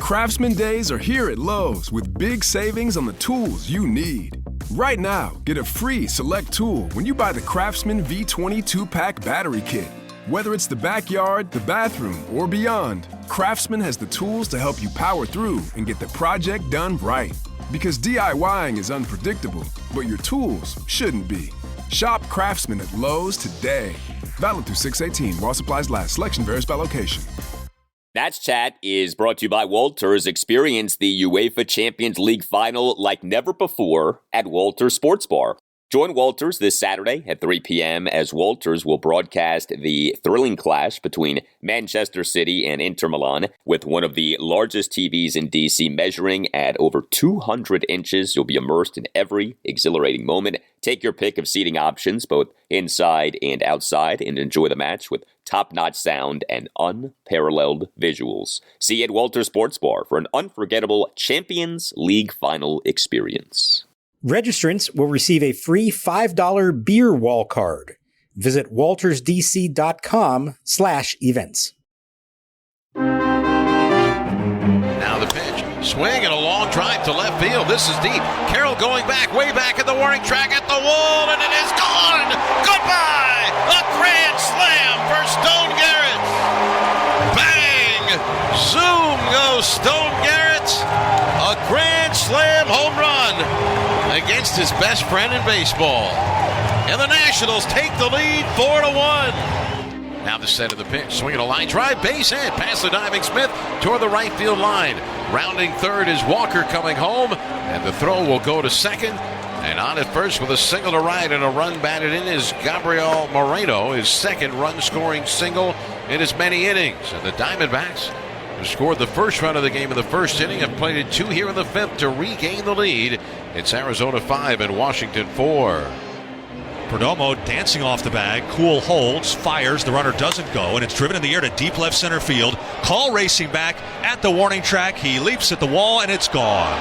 Craftsman Days are here at Lowe's with big savings on the tools you need. Right now, get a free select tool when you buy the Craftsman V20 2-pack battery kit. Whether it's the backyard, the bathroom, or beyond, Craftsman has the tools to help you power through and get the project done right. Because DIYing is unpredictable, but your tools shouldn't be. Shop Craftsman at Lowe's today. Valid through 6/18 while supplies last. Selection varies by location. Nats Chat is brought to you by Walters. Experience the UEFA Champions League final like never before at Walters Sports Bar. Join Walters this Saturday at 3 p.m. as Walters will broadcast the thrilling clash between Manchester City and Inter Milan with one of the largest TVs in D.C. measuring at over 200 inches. You'll be immersed in every exhilarating moment. Take your pick of seating options, both inside and outside, and enjoy the match with top-notch sound and unparalleled visuals. See you at Walters Sports Bar for an unforgettable Champions League final experience. Registrants will receive a free $5 beer wall card. Visit waltersdc.com/events. Now the pitch. Swing and a long drive to left field. This is deep. Carroll going back, way back at the warning track at the wall, and it is gone! Goodbye! A grand slam for Stone Garrett! Bang! Zoom goes Stone Garrett! A grand slam home run against his best friend in baseball. And the Nationals take the lead 4-1. Now the set of the pitch. Swinging a line drive, base hit, past the diving Smith toward the right field line. Rounding third is Walker coming home, and the throw will go to second. And on at first with a single to right and a run batted in is Gabriel Moreno, his second run-scoring single in as many innings. And the Diamondbacks, who scored the first run of the game in the first inning, have plated two here in the fifth to regain the lead. It's Arizona 5 and Washington 4. Perdomo dancing off the bag. Cool holds, fires. The runner doesn't go, and it's driven in the air to deep left center field. Call racing back at the warning track. He leaps at the wall, and it's gone.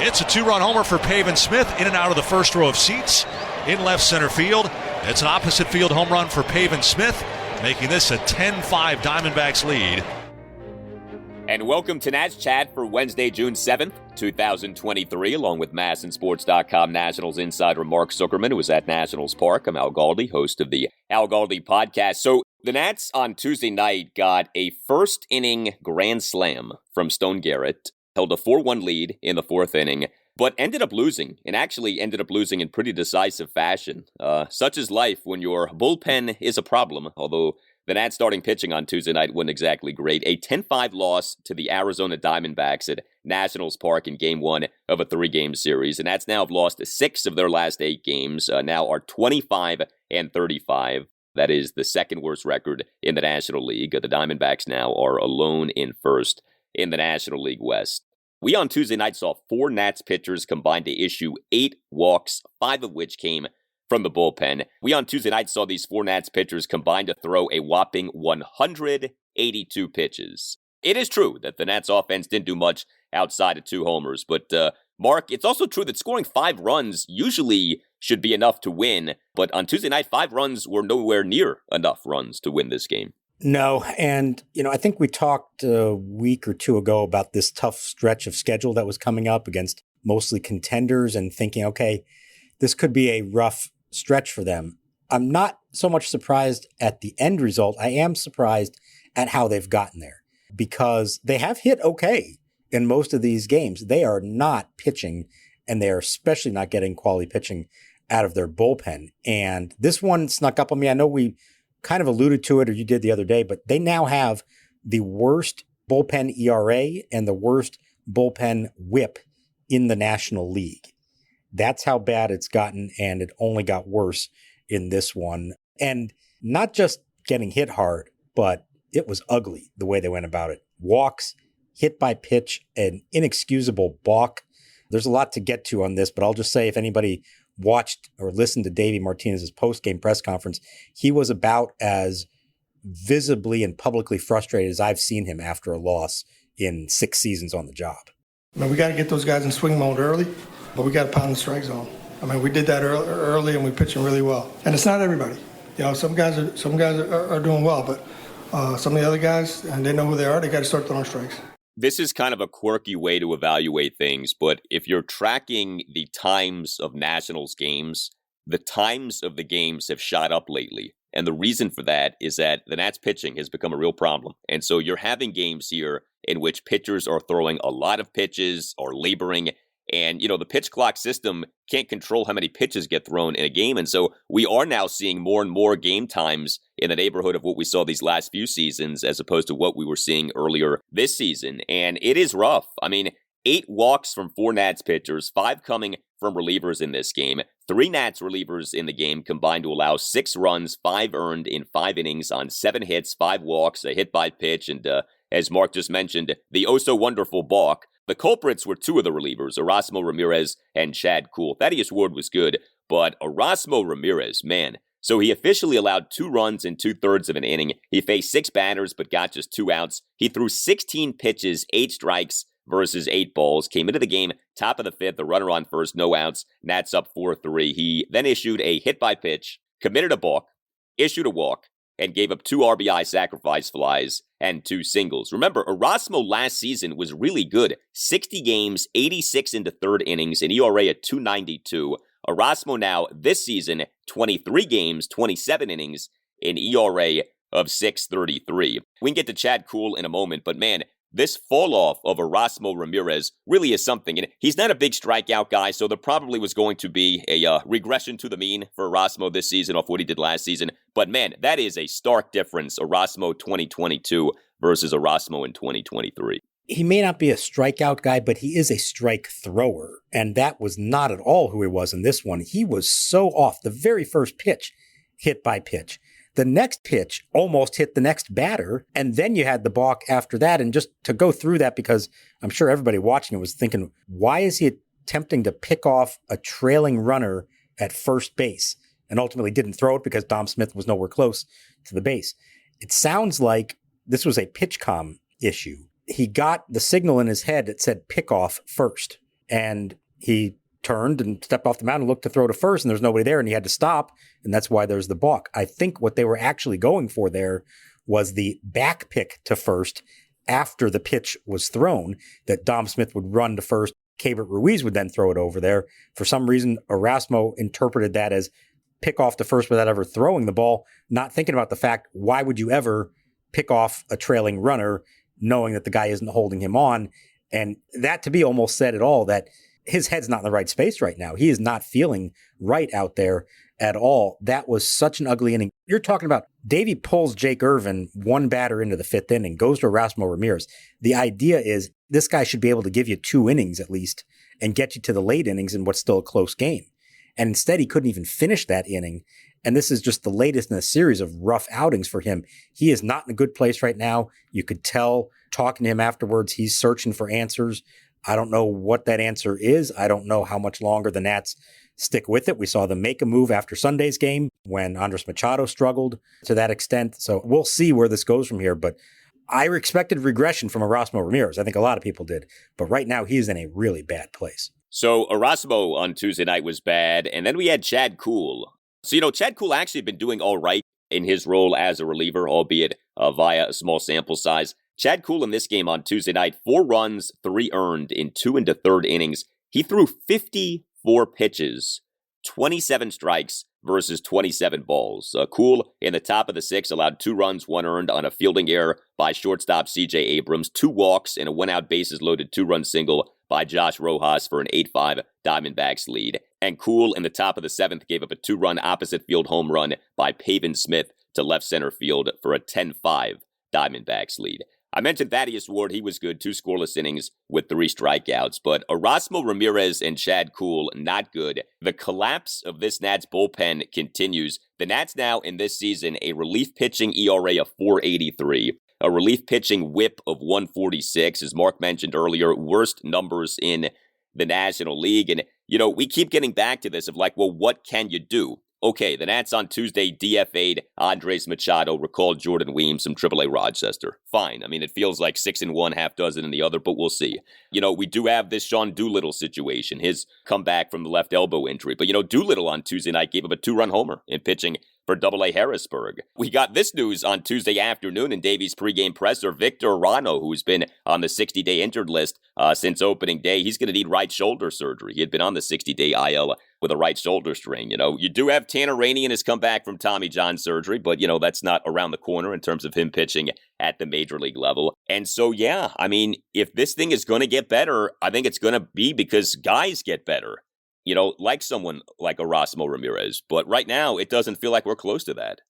It's a two-run homer for Pavin Smith in and out of the first row of seats in left center field. It's an opposite field home run for Pavin Smith, making this a 10-5 Diamondbacks lead. And welcome to Nats Chat for Wednesday, June 7th, 2023, along with MASNsports.com Nationals insider Mark Zuckerman, who is at Nationals Park. I'm Al Galdi, host of the Al Galdi podcast. So the Nats on Tuesday night got a first-inning grand slam from Stone Garrett, held a 4-1 lead in the fourth inning, but ended up losing, and actually ended up losing in pretty decisive fashion. Such is life when your bullpen is a problem, although the Nats starting pitching on Tuesday night wasn't exactly great. A 10-5 loss to the Arizona Diamondbacks at Nationals Park in Game 1 of a 3-game series. The Nats now have lost 6 of their last 8 games, now are 25-35. That is the second worst record in the National League. The Diamondbacks now are alone in first in the National League West. We on Tuesday night saw 4 Nats pitchers combined to issue 8 walks, 5 of which came from the bullpen. We on Tuesday night saw these 4 Nats pitchers combined to throw a whopping 182 pitches. It is true that the Nats offense didn't do much outside of 2 homers, but Mark, it's also true that scoring 5 runs usually should be enough to win, but on Tuesday night, 5 runs were nowhere near enough runs to win this game. No, and I think we talked a week or 2 ago about this tough stretch of schedule that was coming up against mostly contenders and thinking, okay, this could be a rough stretch for them. I'm not so much surprised at the end result. I am surprised at how they've gotten there because they have hit okay in most of these games. They are not pitching, and they are especially not getting quality pitching out of their bullpen. And this one snuck up on me. I know we kind of alluded to it, or you did the other day, but they now have the worst bullpen ERA and the worst bullpen whip in the National League. That's how bad it's gotten, and it only got worse in this one. And not just getting hit hard, but it was ugly the way they went about it. Walks, hit by pitch, an inexcusable balk. There's a lot to get to on this, but I'll just say if anybody watched or listened to Davey Martinez's post-game press conference, he was about as visibly and publicly frustrated as I've seen him after a loss in 6 seasons on the job. We got to get those guys in swing mode early. But we got to pound the strike zone. We did that early, and we're pitching really well. And it's not everybody. Some guys are doing well, but some of the other guys, and they know who they are. They got to start throwing strikes. This is kind of a quirky way to evaluate things, but if you're tracking the times of Nationals games, the times of the games have shot up lately. And the reason for that is that the Nats pitching has become a real problem. And so you're having games here in which pitchers are throwing a lot of pitches or laboring. And, the pitch clock system can't control how many pitches get thrown in a game. And so we are now seeing more and more game times in the neighborhood of what we saw these last few seasons as opposed to what we were seeing earlier this season. And it is rough. 8 walks from 4 Nats pitchers, 5 coming from relievers in this game. 3 Nats relievers in the game combined to allow 6 runs, 5 earned in 5 innings on 7 hits, 5 walks, a hit by pitch, and as Mark just mentioned, the oh-so-wonderful balk. The culprits were 2 of the relievers, Erasmo Ramirez and Chad Kuhl. Thaddeus Ward was good, but Erasmo Ramirez, man. So he officially allowed 2 runs in 2/3 of an inning. He faced 6 batters but got just 2 outs. He threw 16 pitches, 8 strikes versus 8 balls. Came into the game, top of the 5th, the runner on first, no outs. Nats up 4-3. He then issued a hit by pitch, committed a balk, issued a walk, and gave up 2 RBI sacrifice flies and 2 singles. Remember, Erasmo last season was really good. 60 games, 86 into 3rd innings, an ERA at 2.92. Erasmo now, this season, 23 games, 27 innings, an ERA of 6.33. We can get to Chad Kuhl in a moment, but man, this fall-off of Erasmo Ramirez really is something. And he's not a big strikeout guy, so there probably was going to be a regression to the mean for Erasmo this season off what he did last season. But man, that is a stark difference, Erasmo 2022 versus Erasmo in 2023. He may not be a strikeout guy, but he is a strike thrower. And that was not at all who he was in this one. He was so off. The very first pitch, hit by pitch. The next pitch almost hit the next batter, and then you had the balk after that. And just to go through that, because I'm sure everybody watching it was thinking, why is he attempting to pick off a trailing runner at first base? And ultimately didn't throw it because Dom Smith was nowhere close to the base. It sounds like this was a pitch comm issue. He got the signal in his head that said pick off first, and he turned and stepped off the mound and looked to throw to first, and there's nobody there, and he had to stop, and that's why there's the balk. I think what they were actually going for there was the back pick to first after the pitch was thrown, that Dom Smith would run to first, Keibert Ruiz would then throw it over there. For some reason, Erasmo interpreted that as pick off to first without ever throwing the ball, not thinking about the fact, why would you ever pick off a trailing runner knowing that the guy isn't holding him on? And that to me almost said it all, that his head's not in the right space right now. He is not feeling right out there at all. That was such an ugly inning. You're talking about Davey pulls Jake Irvin 1 batter into the 5th inning, goes to Erasmo Ramirez. The idea is this guy should be able to give you 2 innings at least and get you to the late innings in what's still a close game. And instead, he couldn't even finish that inning. And this is just the latest in a series of rough outings for him. He is not in a good place right now. You could tell talking to him afterwards, he's searching for answers. I don't know what that answer is. I don't know how much longer the Nats stick with it. We saw them make a move after Sunday's game when Andres Machado struggled to that extent. So we'll see where this goes from here. But I expected regression from Erasmo Ramirez. I think a lot of people did. But right now, he's in a really bad place. So Erasmo on Tuesday night was bad. And then we had Chad Kuhl. So, Chad Kuhl actually been doing all right in his role as a reliever, albeit via a small sample size. Chad Kuhl in this game on Tuesday night, 4 runs, 3 earned in 2 into 3rd innings. He threw 54 pitches, 27 strikes versus 27 balls. Kuhl in the top of the 6th allowed 2 runs, 1 earned on a fielding error by shortstop C.J. Abrams, 2 walks, and a 1-out bases loaded 2-run single by Josh Rojas for an 8-5 Diamondbacks lead. And Kuhl in the top of the 7th gave up a 2-run opposite field home run by Pavin Smith to left center field for a 10-5 Diamondbacks lead. I mentioned Thaddeus Ward. He was good, 2 scoreless innings with 3 strikeouts. But Erasmo Ramirez and Chad Kuhl, not good. The collapse of this Nats bullpen continues. The Nats now in this season, a relief pitching ERA of 4.83, a relief pitching whip of 1.46, as Mark mentioned earlier, worst numbers in the National League. And, we keep getting back to this of like, well, what can you do? Okay, the Nats on Tuesday DFA'd Andres Machado, recalled Jordan Weems from AAA Rochester. Fine. I mean, it feels like 6 in one, half dozen in the other, but we'll see. We do have this Sean Doolittle situation, his comeback from the left elbow injury. But, Doolittle on Tuesday night gave up a 2-run homer in pitching for Double-A Harrisburg. We got this news on Tuesday afternoon in Davey's pregame presser. Victor Rano, who's been on the 60-day injured list since opening day, he's going to need right shoulder surgery. He had been on the 60-day IL with a right shoulder strain. You do have Tanner Rainey in his comeback from Tommy John surgery, but, that's not around the corner in terms of him pitching at the major league level. And so, if this thing is going to get better, I think it's going to be because guys get better. Like someone like Erasmo Ramirez. But right now, it doesn't feel like we're close to that.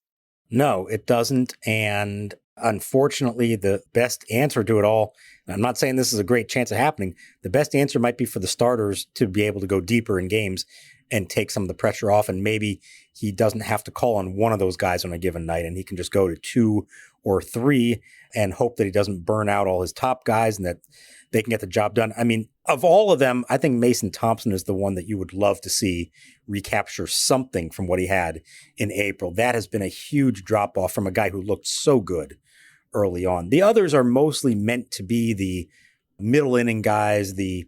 No, it doesn't. And unfortunately, the best answer to it all, and I'm not saying this is a great chance of happening, the best answer might be for the starters to be able to go deeper in games and take some of the pressure off. And maybe he doesn't have to call on one of those guys on a given night, and he can just go to 2 or 3 and hope that he doesn't burn out all his top guys and that they can get the job done. I mean, of all of them, I think Mason Thompson is the one that you would love to see recapture something from what he had in April. That has been a huge drop off from a guy who looked so good early on. The others are mostly meant to be the middle inning guys, the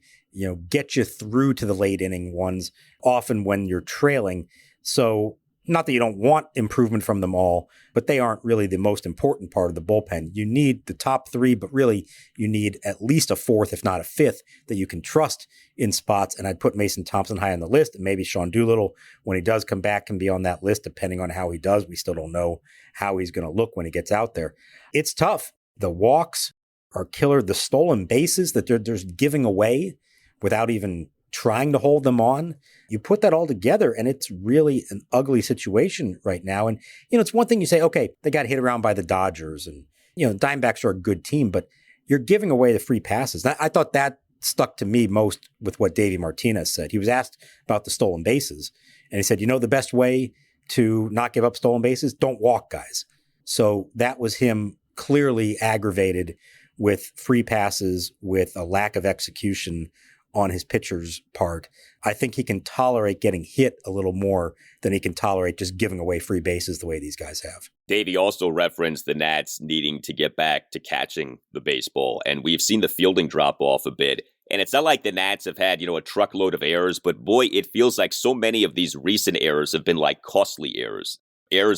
get you through to the late inning ones, often when you're trailing. So not that you don't want improvement from them all, but they aren't really the most important part of the bullpen. You need the top 3, but really you need at least a 4th, if not a 5th, that you can trust in spots. And I'd put Mason Thompson high on the list, and maybe Sean Doolittle, when he does come back, can be on that list, depending on how he does. We still don't know how he's going to look when he gets out there. It's tough. The walks are killer. The stolen bases that they're just giving away without even trying to hold them on. You put that all together, and it's really an ugly situation right now. And, it's one thing you say, okay, they got hit around by the Dodgers, and, the Diamondbacks are a good team, but you're giving away the free passes. I thought that stuck to me most with what Davey Martinez said. He was asked about the stolen bases, and he said, the best way to not give up stolen bases, don't walk guys. So that was him clearly aggravated with free passes, with a lack of execution on his pitcher's part. I think he can tolerate getting hit a little more than he can tolerate just giving away free bases the way these guys have. Davey also referenced the Nats needing to get back to catching the baseball, and we've seen the fielding drop off a bit. And it's not like the Nats have had, a truckload of errors, but boy, it feels like so many of these recent errors have been like costly errors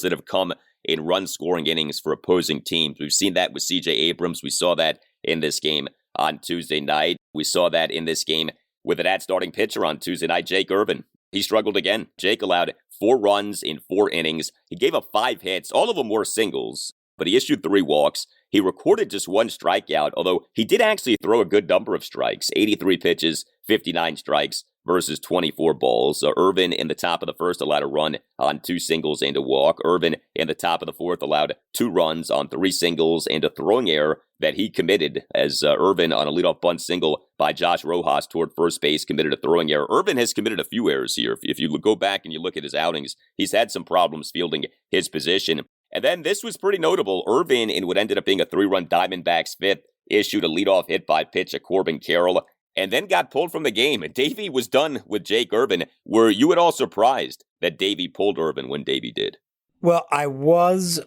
that have come in run-scoring innings for opposing teams. We've seen that with C.J. Abrams. We saw that in this game on Tuesday night. We saw that in this game with the Nats starting pitcher on Tuesday night, Jake Irvin. He struggled again. Jake allowed 4 runs in 4 innings. He gave up 5 hits. All of them were singles, but he issued 3 walks. He recorded just 1 strikeout, although he did actually throw a good number of strikes, 83 pitches, 59 strikes versus 24 balls. Irvin in the top of the first allowed a run on 2 singles and a walk. Irvin in the top of the fourth allowed 2 runs on 3 singles and a throwing error that he committed, as Irvin on a leadoff bunt single by Josh Rojas toward first base committed a throwing error. Irvin has committed a few errors here. If you go back and you look at his outings, he's had some problems fielding his position. And then this was pretty notable. Irvin, in what ended up being a 3-run Diamondbacks 5th, issued a leadoff hit by pitch at Corbin Carroll, and then got pulled from the game. And Davey was done with Jake Irvin. Were you at all surprised that Davey pulled Irvin when Davey did? Well, I was,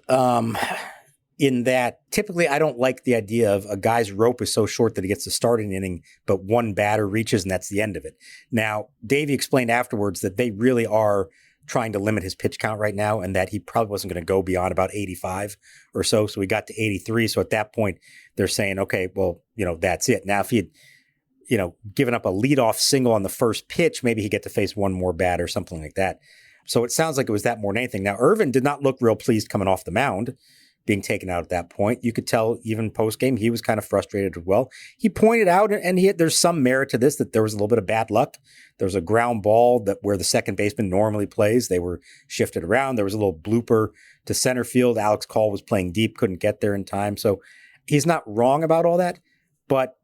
in that typically I don't like the idea of a guy's rope is so short that he gets to start an inning, but one batter reaches and that's the end of it. Now, Davey explained afterwards that they really are trying to limit his pitch count right now, and that he probably wasn't going to go beyond about 85 or so. So we got to 83. So at that point, they're saying, okay, well, that's it. Now, if he had, given up a leadoff single on the first pitch, maybe he'd get to face one more bat or something like that. So it sounds like it was that more than anything. Now, Irvin did not look real pleased coming off the mound, being taken out at that point. You could tell even post-game, he was kind of frustrated as well. He pointed out, and there's some merit to this, that there was a little bit of bad luck. There was a ground ball that where the second baseman normally plays. They were shifted around. There was a little blooper to center field. Alex Call was playing deep, couldn't get there in time. So he's not wrong about all that, but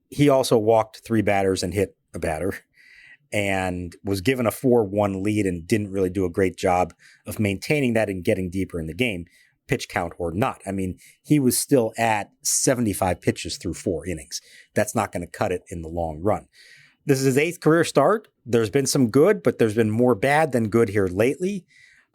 he also walked 3 batters and hit a batter and was given a 4-1 lead and didn't really do a great job of maintaining that and getting deeper in the game, pitch count or not. I mean, he was still at 75 pitches through 4 innings. That's not going to cut it in the long run. This is his 8th career start. There's been some good, but there's been more bad than good here lately.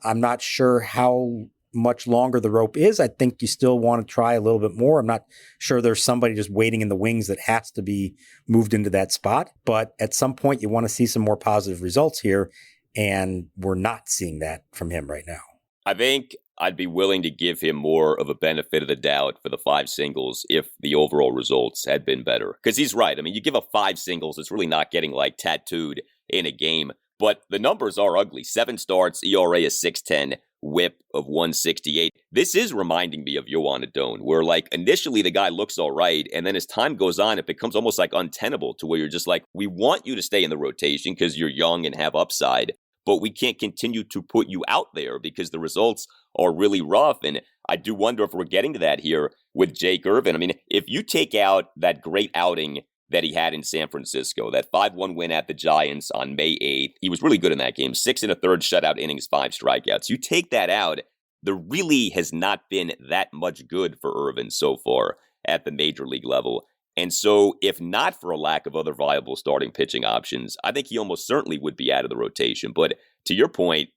I'm not sure how much longer the rope is. I think you still want to try a little bit more. I'm not sure there's somebody just waiting in the wings that has to be moved into that spot. But at some point, you want to see some more positive results here. And we're not seeing that from him right now. I think I'd be willing to give him more of a benefit of the doubt for the 5 singles if the overall results had been better. Because he's right. I mean, you give up 5 singles, it's really not getting tattooed in a game. But the numbers are ugly. 7 starts, ERA is 6.10, whip of 168. This is reminding me of Yohan Adon, where initially the guy looks all right, and then as time goes on, it becomes almost untenable to where you're just we want you to stay in the rotation because you're young and have upside, but we can't continue to put you out there because the results are really rough. And I do wonder if we're getting to that here with Jake Irvin. I mean, if you take out that great outing that he had in San Francisco, that 5-1 win at the Giants on May 8th. He was really good in that game. 6 1/3 shutout innings, 5 strikeouts. You take that out, there really has not been that much good for Irvin so far at the major league level. And so if not for a lack of other viable starting pitching options, I think he almost certainly would be out of the rotation. But to your point,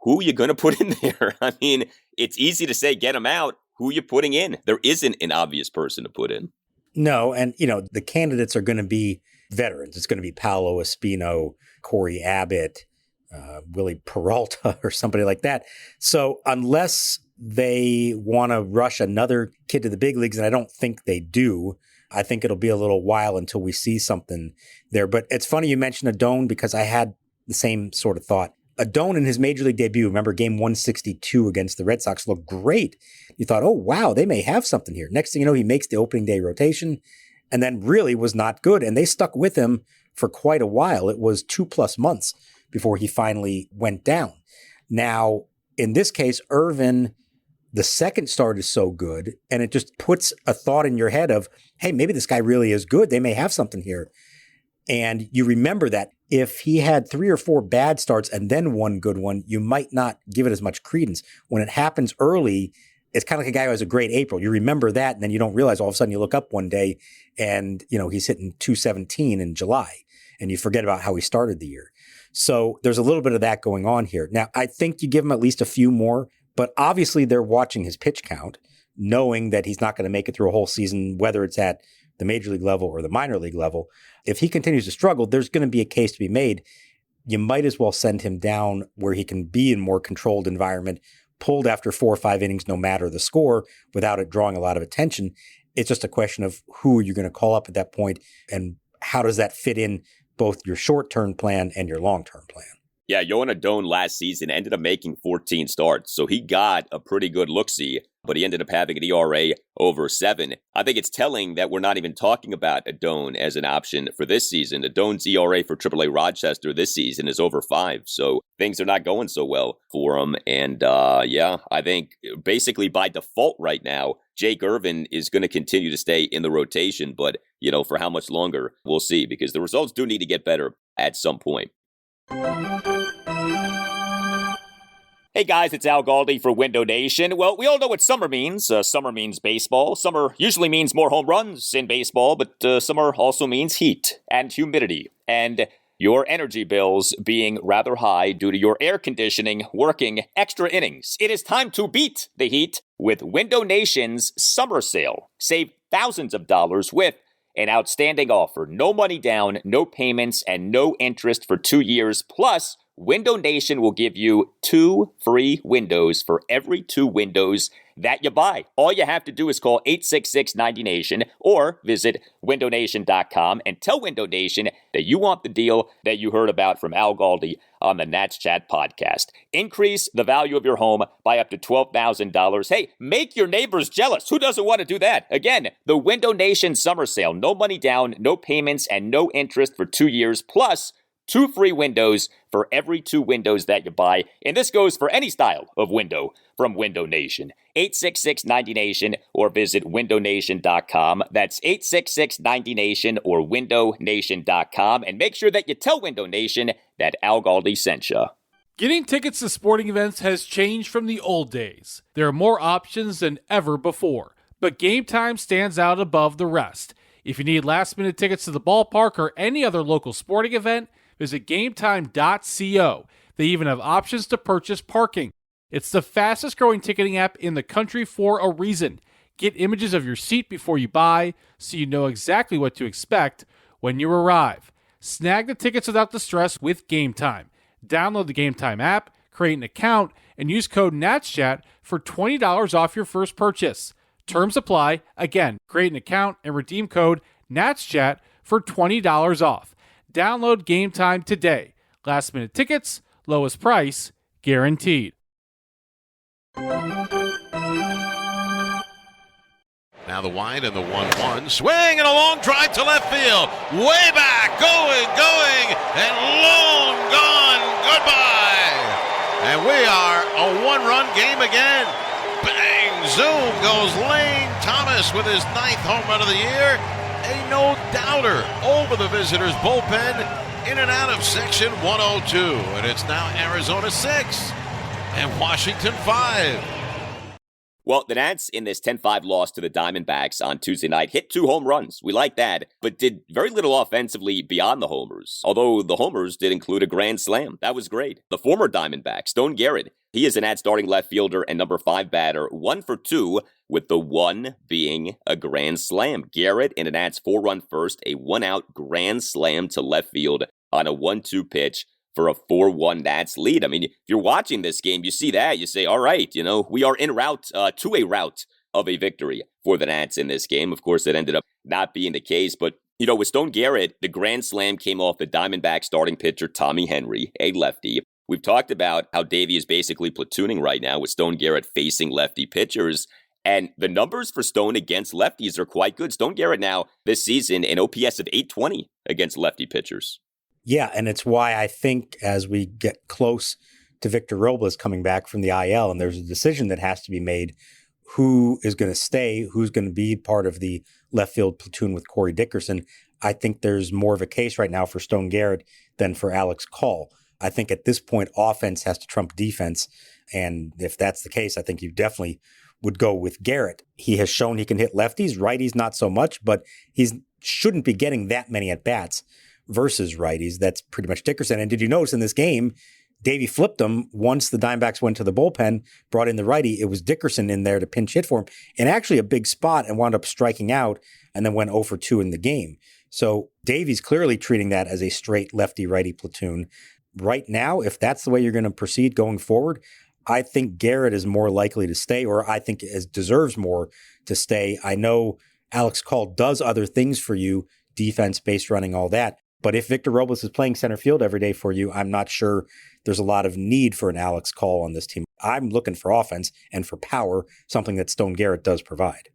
who are you going to put in there? I mean, it's easy to say get him out. Who are you putting in? There isn't an obvious person to put in. No, and, the candidates are going to be veterans. It's going to be Paolo Espino, Corey Abbott, Willie Peralta, or somebody like that. So unless they want to rush another kid to the big leagues, and I don't think they do, I think it'll be a little while until we see something there. But it's funny you mentioned Adon because I had the same sort of thought. Adon in his major league debut, remember game 162 against the Red Sox, looked great. You thought, oh, wow, they may have something here. Next thing you know, he makes the opening day rotation and then really was not good. And they stuck with him for quite a while. It was 2+ months before he finally went down. Now, in this case, Irvin, the second start is so good, and it just puts a thought in your head of, hey, maybe this guy really is good. They may have something here. And you remember that if he had 3 or 4 bad starts and then one good one, you might not give it as much credence. When it happens early, it's kind of like a guy who has a great April. You remember that, and then you don't realize all of a sudden you look up one day and, he's hitting 217 in July, and you forget about how he started the year. So there's a little bit of that going on here. Now, I think you give him at least a few more, but obviously they're watching his pitch count, knowing that he's not going to make it through a whole season, whether it's at the major league level or the minor league level. If he continues to struggle, there's going to be a case to be made. You might as well send him down where he can be in more controlled environment, pulled after 4 or 5 innings, no matter the score, without it drawing a lot of attention. It's just a question of who are you going to call up at that point, and how does that fit in both your short-term plan and your long-term plan. Yeah, Yohan Adon last season ended up making 14 starts, so he got a pretty good look-see, but he ended up having an ERA over 7. I think it's telling that we're not even talking about Adon as an option for this season. Adon's ERA for AAA Rochester this season is over 5, so things are not going so well for him. And I think basically by default right now, Jake Irvin is going to continue to stay in the rotation, but for how much longer, we'll see, because the results do need to get better at some point. Hey guys, it's Al Galdi for Window Nation. Well, we all know what summer means. Summer means baseball. Summer usually means more home runs in baseball, but summer also means heat and humidity and your energy bills being rather high due to your air conditioning working extra innings. It is time to beat the heat with Window Nation's summer sale. Save thousands of dollars with an outstanding offer. No money down, no payments, and no interest for 2 years. Plus, Window Nation will give you 2 free windows for every 2 windows that you buy. All you have to do is call 866-90-NATION or visit windownation.com and tell Window Nation that you want the deal that you heard about from Al Galdi on the Nats Chat podcast. Increase the value of your home by up to $12,000. Hey, make your neighbors jealous. Who doesn't want to do that? Again, the Window Nation summer sale. No money down, no payments, and no interest for 2 years. Plus, 2 free windows for every 2 windows that you buy. And this goes for any style of window from Window Nation. 866-90-NATION or visit windownation.com. That's 866-90-NATION or windownation.com. And make sure that you tell Window Nation that Al Galdi sent you. Getting tickets to sporting events has changed from the old days. There are more options than ever before, but Game Time stands out above the rest. If you need last-minute tickets to the ballpark or any other local sporting event, visit gametime.co. They even have options to purchase parking. It's the fastest-growing ticketing app in the country for a reason. Get images of your seat before you buy so you know exactly what to expect when you arrive. Snag the tickets without the stress with Game Time. Download the Game Time app, create an account, and use code NATSCHAT for $20 off your first purchase. Terms apply. Again, create an account and redeem code NATSCHAT for $20 off. Download Game Time today. Last minute tickets, lowest price, guaranteed. Now the wide and the 1-1. Swing and a long drive to left field. Way back. Going. And long gone. Goodbye. And we are a one-run game again. Bang. Zoom goes Lane Thomas with his 9th home run of the year. A no-doubter over the visitors' bullpen. In and out of section 102. And it's now Arizona 6 and Washington 5. Well, the Nats in this 10-5 loss to the Diamondbacks on Tuesday night hit 2 home runs. We like that, but did very little offensively beyond the homers. Although the homers did include a grand slam. That was great. The former Diamondback, Stone Garrett, he is a Nats starting left fielder and number 5 batter, 1 for 2, with the 1 being a grand slam. Garrett in a Nats 4-run first, a 1-out grand slam to left field on a 1-2 pitch for a 4-1 Nats lead. I mean, if you're watching this game, you see that, you say, all right, we are en route to a route of a victory for the Nats in this game. Of course, it ended up not being the case, but, with Stone Garrett, the grand slam came off the Diamondback starting pitcher, Tommy Henry, a lefty. We've talked about how Davey is basically platooning right now with Stone Garrett facing lefty pitchers, and the numbers for Stone against lefties are quite good. Stone Garrett now, this season, an OPS of 820 against lefty pitchers. Yeah, and it's why I think as we get close to Victor Robles coming back from the IL, and there's a decision that has to be made, who is going to stay, who's going to be part of the left field platoon with Corey Dickerson. I think there's more of a case right now for Stone Garrett than for Alex Call. I think at this point, offense has to trump defense. And if that's the case, I think you definitely would go with Garrett. He has shown he can hit lefties, righties not so much, but he shouldn't be getting that many at-bats versus righties. That's pretty much Dickerson. And did you notice in this game, Davey flipped him once the Diamondbacks went to the bullpen, brought in the righty. It was Dickerson in there to pinch hit for him, and actually a big spot, and wound up striking out and then went 0 for 2 in the game. So Davey's clearly treating that as a straight lefty-righty platoon. Right now, if that's the way you're going to proceed going forward, I think Garrett is more likely to stay, or I think deserves more to stay. I know Alex Call does other things for you, defense, base running, all that. But if Victor Robles is playing center field every day for you, I'm not sure there's a lot of need for an Alex Call on this team. I'm looking for offense and for power, something that Stone Garrett does provide.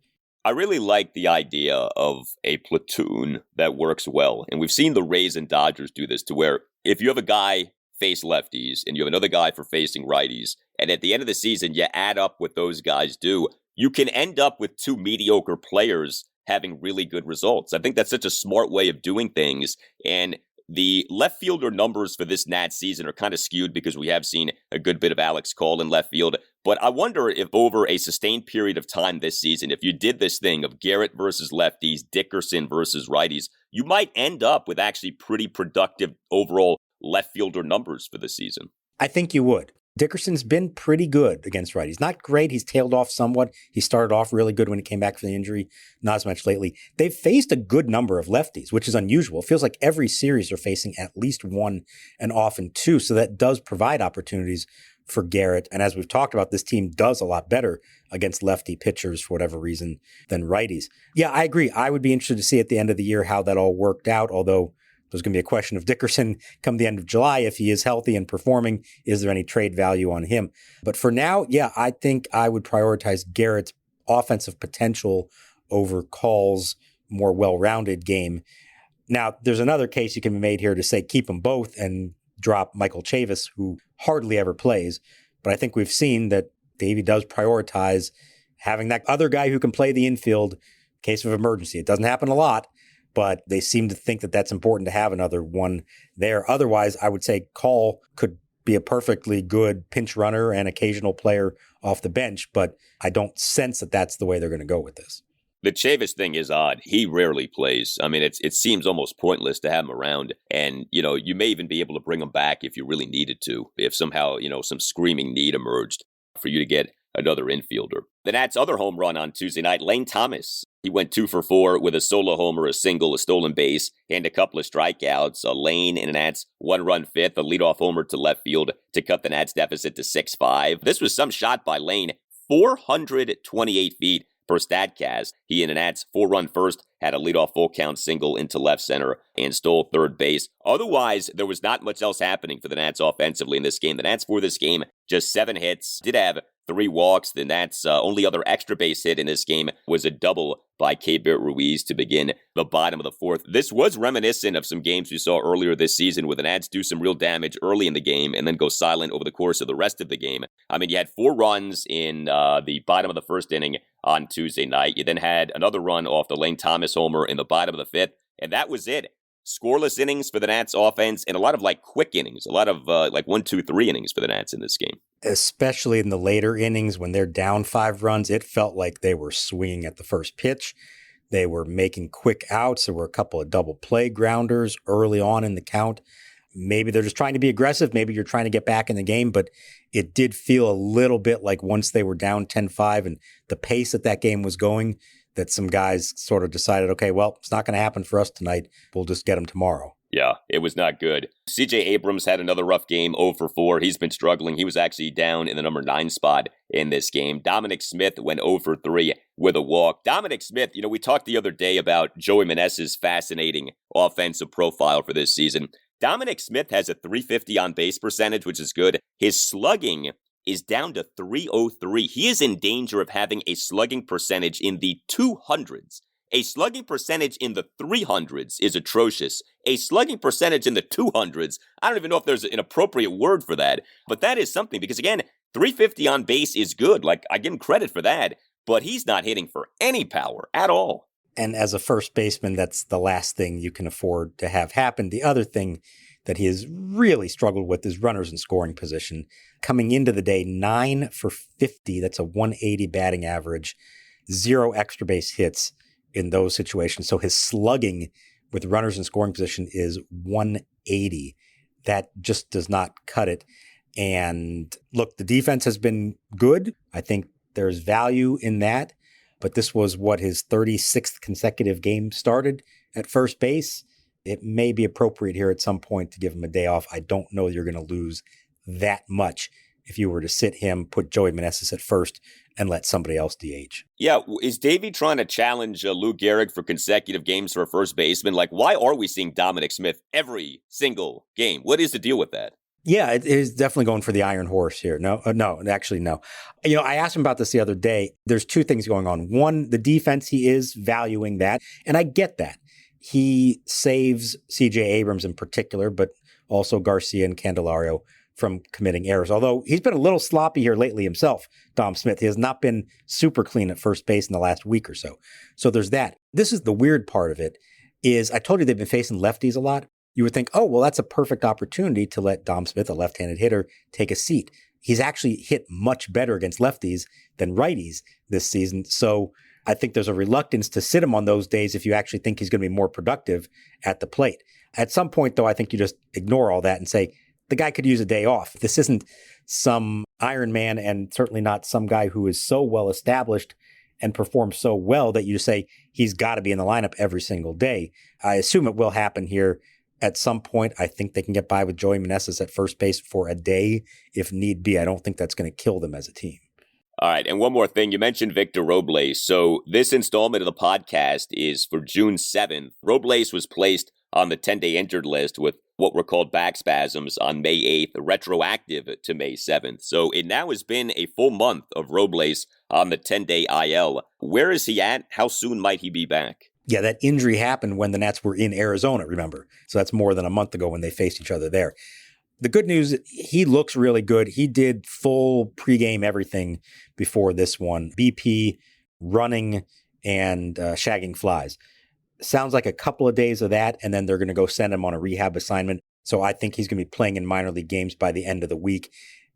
I really like the idea of a platoon that works well. And we've seen the Rays and Dodgers do this, to where if you have a guy face lefties and you have another guy for facing righties, and at the end of the season you add up what those guys do, you can end up with 2 mediocre players having really good results. I think that's such a smart way of doing things. And the left fielder numbers for this Nats season are kind of skewed because we have seen a good bit of Alex Call in left field. But I wonder if over a sustained period of time this season, if you did this thing of Garrett versus lefties, Dickerson versus righties, you might end up with actually pretty productive overall left fielder numbers for the season. I think you would. Dickerson's been pretty good against righties. Not great. He's tailed off somewhat. He started off really good when he came back from the injury. Not as much lately. They've faced a good number of lefties, which is unusual. It feels like every series they're facing at least 1 and often 2. So that does provide opportunities for Garrett. And as we've talked about, this team does a lot better against lefty pitchers for whatever reason than righties. Yeah, I agree. I would be interested to see at the end of the year how that all worked out, although there's going to be a question of Dickerson come the end of July. If he is healthy and performing, is there any trade value on him? But for now, yeah, I think I would prioritize Garrett's offensive potential over Call's more well-rounded game. Now, there's another case you can be made here to say keep them both and drop Michael Chavis, who hardly ever plays. But I think we've seen that Davey does prioritize having that other guy who can play the infield in case of emergency. It doesn't happen a lot, but they seem to think that that's important to have another one there. Otherwise, I would say Call could be a perfectly good pinch runner and occasional player off the bench, but I don't sense that that's the way they're going to go with this. The Chavis thing is odd. He rarely plays. I mean, it seems almost pointless to have him around. And, you may even be able to bring him back if you really needed to, if somehow, some screaming need emerged for you to get another infielder. The Nats' other home run on Tuesday night, Lane Thomas. He went 2 for 4 with a solo homer, a single, a stolen base, and a couple of strikeouts. Lane in the Nats' 1-run fifth, a leadoff homer to left field to cut the Nats' deficit to 6-5. This was some shot by Lane, 428 feet per Statcast. He in the Nats' 4-run first had a leadoff full count single into left center and stole third base. Otherwise, there was not much else happening for the Nats offensively in this game. The Nats for this game, just 7 hits, did have 3 walks. The Nats' only other extra base hit in this game was a double by Keibert Ruiz to begin the bottom of the fourth. This was reminiscent of some games we saw earlier this season where the Nats do some real damage early in the game and then go silent over the course of the rest of the game. I mean, you had 4 runs in the bottom of the first inning on Tuesday night. You then had another run off the Lane Thomas homer in the bottom of the fifth, and that was it. Scoreless innings for the Nats offense and a lot of quick innings, a lot of 1, 2, 3 innings for the Nats in this game. Especially in the later innings when they're down 5 runs, it felt like they were swinging at the first pitch. They were making quick outs. There were a couple of double play grounders early on in the count. Maybe they're just trying to be aggressive. Maybe you're trying to get back in the game, but it did feel a little bit like once they were down 10-5 and the pace that game was going, that some guys sort of decided, okay, well, it's not going to happen for us tonight. We'll just get them tomorrow. Yeah, it was not good. C.J. Abrams had another rough game, 0 for 4. He's been struggling. He was actually down in the number 9 spot in this game. Dominic Smith went 0 for 3 with a walk. Dominic Smith, we talked the other day about Joey Meneses' fascinating offensive profile for this season. Dominic Smith has a .350 on base percentage, which is good. His slugging is down to .303. He is in danger of having a slugging percentage in the 200s. A slugging percentage in the 300s is atrocious. A slugging percentage in the 200s, I don't even know if there's an appropriate word for that, but that is something because, again, .350 on base is good. I give him credit for that, but he's not hitting for any power at all. And as a first baseman, that's the last thing you can afford to have happen. The other thing that he has really struggled with is runners in scoring position. Coming into the day, 9 for 50. That's a 180 batting average, 0 extra base hits in those situations. So his slugging with runners in scoring position is 180. That just does not cut it. And look, the defense has been good. I think there's value in that. But this was his 36th consecutive game started at first base. It may be appropriate here at some point to give him a day off. I don't know you're going to lose that much if you were to sit him, put Joey Meneses at first, and let somebody else DH. Yeah, is Davey trying to challenge Lou Gehrig for consecutive games for a first baseman? Why are we seeing Dominic Smith every single game? What is the deal with that? Yeah, it is definitely going for the iron horse here. No. I asked him about this the other day. There's 2 things going on. One, the defense, he is valuing that, and I get that. He saves C.J. Abrams in particular, but also Garcia and Candelario from committing errors. Although he's been a little sloppy here lately himself, Dom Smith. He has not been super clean at first base in the last week or so. So there's that. This is the weird part of it, is I told you they've been facing lefties a lot. You would think, oh, well, that's a perfect opportunity to let Dom Smith, a left-handed hitter, take a seat. He's actually hit much better against lefties than righties this season. So I think there's a reluctance to sit him on those days if you actually think he's going to be more productive at the plate. At some point, though, I think you just ignore all that and say, the guy could use a day off. This isn't some Iron Man and certainly not some guy who is so well established and performs so well that you just say he's got to be in the lineup every single day. I assume it will happen here at some point. I think they can get by with Joey Meneses at first base for a day if need be. I don't think that's going to kill them as a team. All right, and one more thing. You mentioned Victor Robles. So this installment of the podcast is for June 7th. Robles was placed on the 10-day injured list with what were called back spasms on May 8th, retroactive to May 7th. So it now has been a full month of Robles on the 10-day IL. Where is he at? How soon might he be back? Yeah, that injury happened when the Nats were in Arizona, remember? So that's more than a month ago when they faced each other there. The good news, he looks really good. He did full pregame everything before this one. BP, running, and shagging flies. Sounds like a couple of days of that, and then they're going to go send him on a rehab assignment. So I think he's going to be playing in minor league games by the end of the week.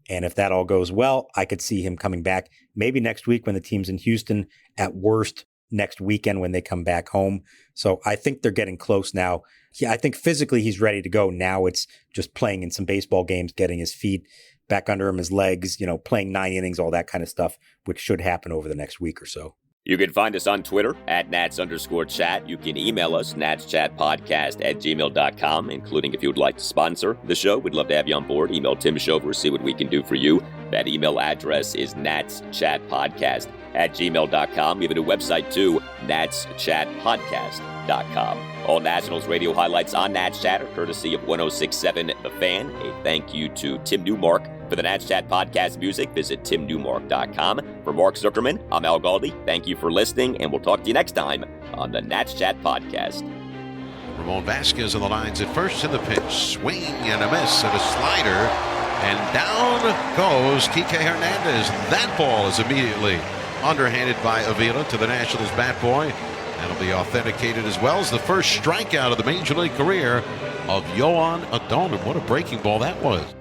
And if that all goes well, I could see him coming back maybe next week when the team's in Houston, at worst next weekend when they come back home. So I think they're getting close now. Yeah, I think physically he's ready to go. Now it's just playing in some baseball games, getting his feet back under him, his legs, playing 9 innings, all that kind of stuff, which should happen over the next week or so. You can find us on Twitter at Nats_chat. You can email us, natschatpodcast@gmail.com, including if you would like to sponsor the show. We'd love to have you on board. Email Tim Shover, see what we can do for you. That email address is natschatpodcast@gmail.com. We have a new website too, natschatpodcast.com. All Nationals radio highlights on Nats Chat are courtesy of 106.7 The Fan. A thank you to Tim Newmark. For the Nats Chat podcast music, visit timnewmark.com. For Mark Zuckerman, I'm Al Galdi. Thank you for listening, and we'll talk to you next time on the Nats Chat podcast. Ramon Vasquez on the lines at first in the pitch. Swing and a miss and a slider. And down goes Kike Hernandez. That ball is immediately underhanded by Avila to the Nationals bat boy. That'll be authenticated as well as the first strikeout of the Major League career of Yohan Adon. What a breaking ball that was.